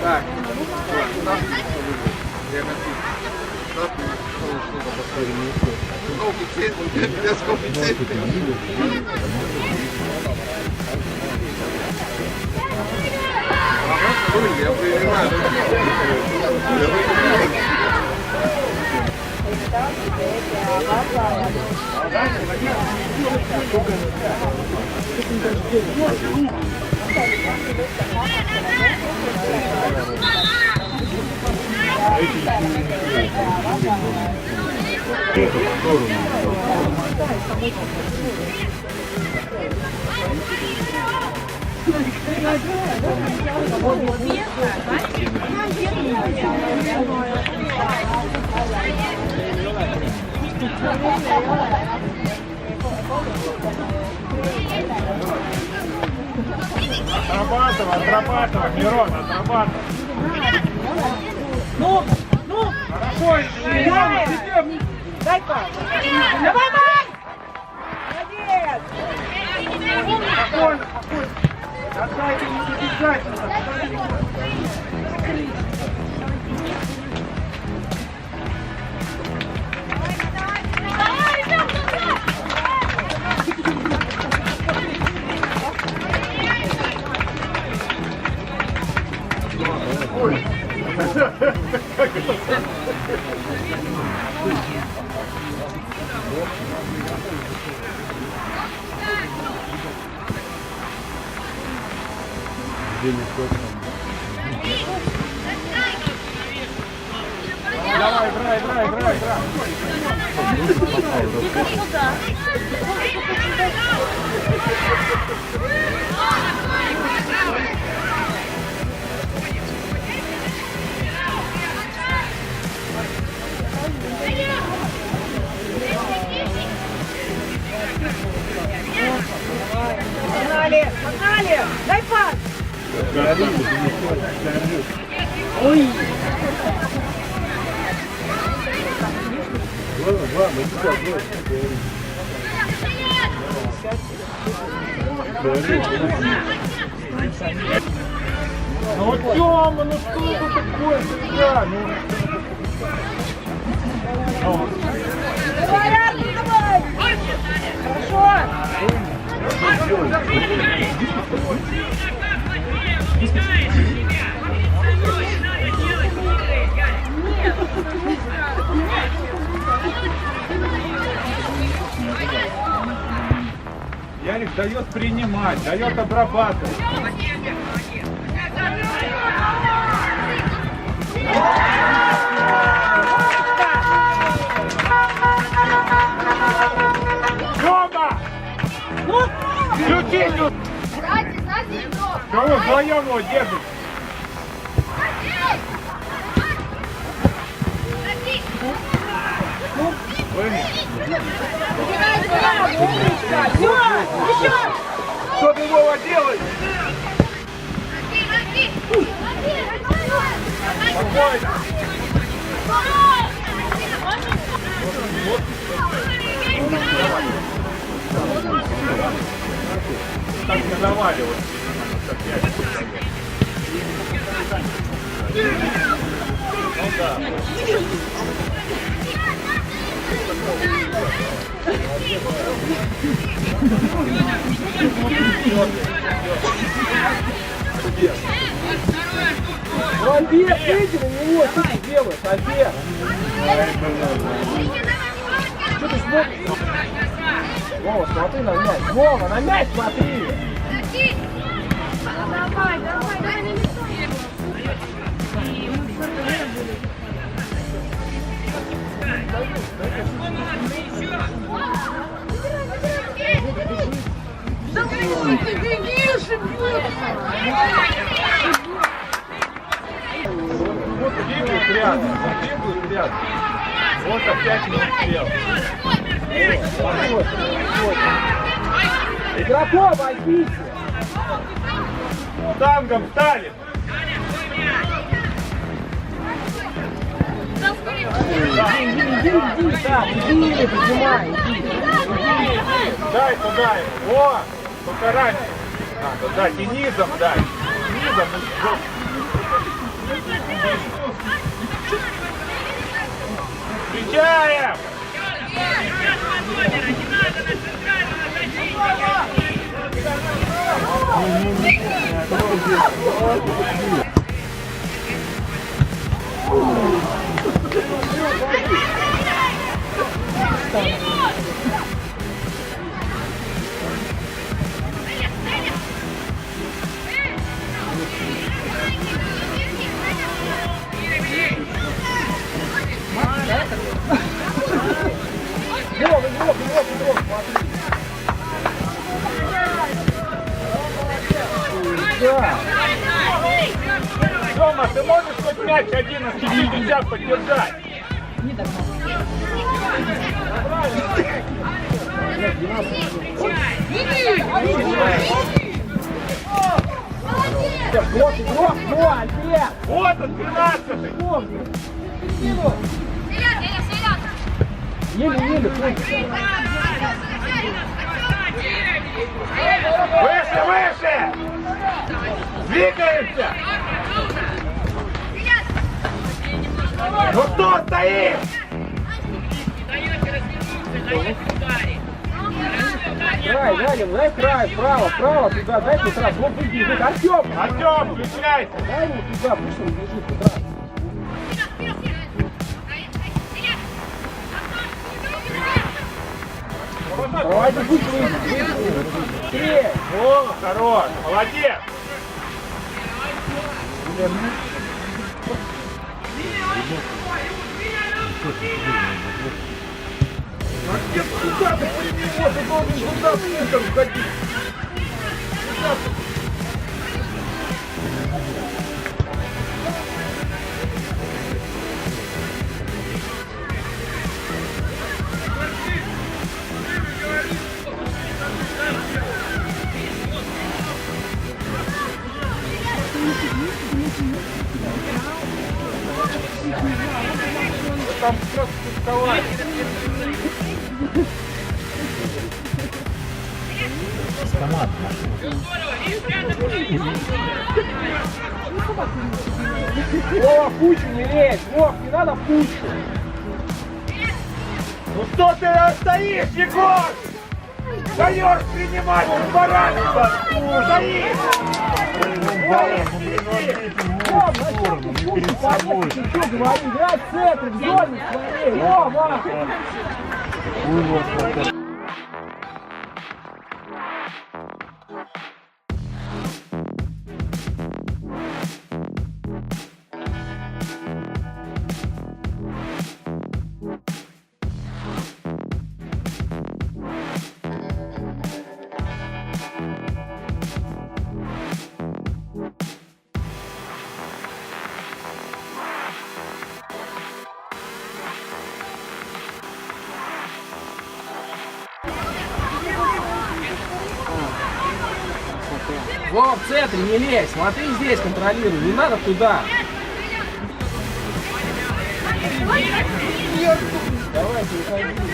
Так, без коэффициента. Я принимаю. Отрабатывай, Мирон, отрабатывай. Ну, Хорошо, идем. дай пас. Давай, Май! Молодец! Спокойно, спокойно. Отдайте, не обязательно. Давай, играй. Погнали! Дай пас! Ой! Ну, Тёма, ну что это такое? Да, Давай, Арни, давай! Хорошо! Ярик дает принимать, дает обрабатывать. Тёма! Ключи тут! Кого вдвоем его держит? Что ты, Вова, делаешь? Спокойно. Так не заваливай. Ну да. Обед, выйди на него, что ты делаешь? Обед! Что ты смотришь? Вова, смотри на мяч! Вова, на мяч смотри! Давай, не мешай. Беги! Вот опять не успел. Игроков возьмите. Тангом ставит. Иди, там, иди, прижимай, иди. Дай туда ему. О, только раньше. Надо дать и низом дай. Низом и жестко. Встречаем! Тёма, ты можешь хоть мяч 11-50 поддержать? Игрок, ну, Альберт! Вот он, 13-й! Еле-еле, Выше, выше! Двигаемся! Ну кто стоит? край, Галин, дай край, право, туда, дай туда, вот выйди, Артем! Артем, включайся! Дай ему туда, пусть он бежит туда. Давайте быстрее, быстрее! О, хорош, молодец! Куда ты прими его? Ты должен туда центр входить! Там просто пустовали. Вова, в кучу не лезь! Вов, не надо в кучу! Ну что ты стоишь, Егор? Даешь принимать баранство! Стоишь! Вов, зачем ты в кучу полез? Ты что говоришь? Играй в центр, в зоне своей! Вова! Вов, в центре не лезь! Смотри здесь, контролируй, не надо туда! Давайте, уходи.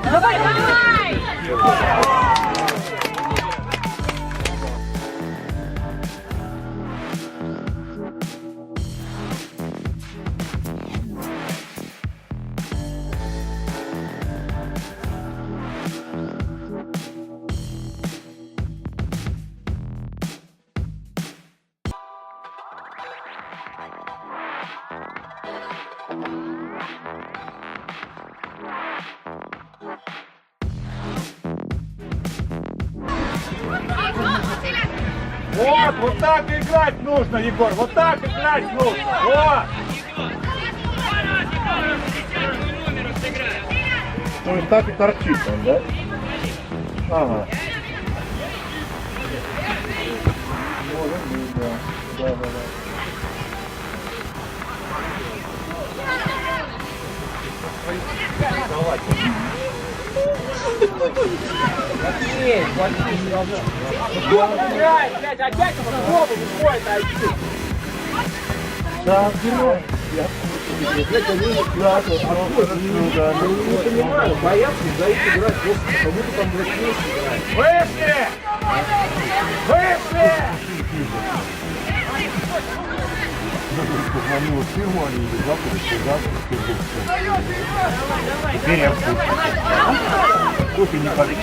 Давай, давай! Вот так играть нужно, Егор, вот так играть нужно. Вот. Он так и торчит, он, да? Ага. Может быть, да. Да. Играй, блядь, опять по-другому выходит один. Да, герой. Я Не понимаю, боятся, дают играть просто, как будто там, блядь, вместе играть. Вышли! Вышли! позвонила в фирму, они запуск. Теперь я в курсе. Кофе не хотел.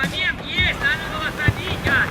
Момент есть, надо было забить, а!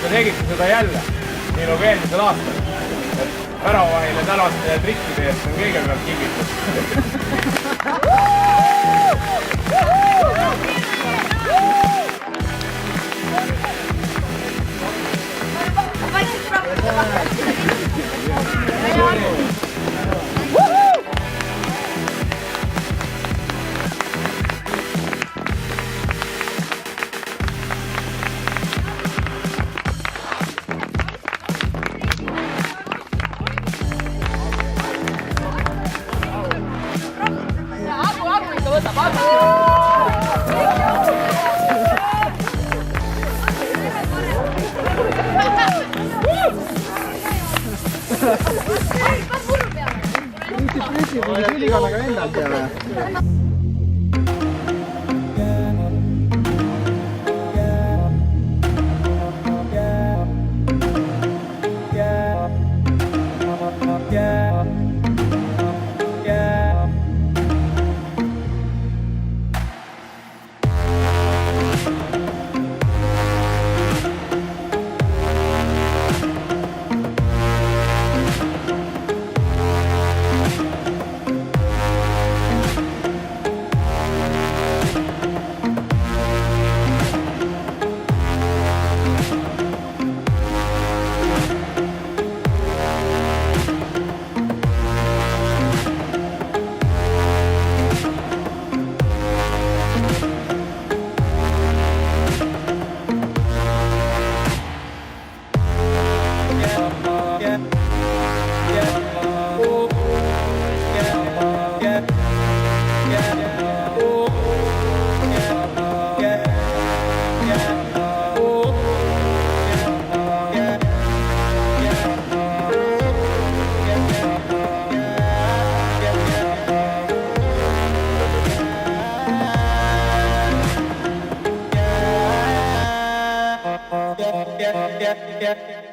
Te tegite seda jälle, nii nagu eelmisel aastal. Väravahile tänaste trikkide eest on kõigepealt kingitud. Abu ikka võtab, Abu! Ülikonna ka endal peale. yeah.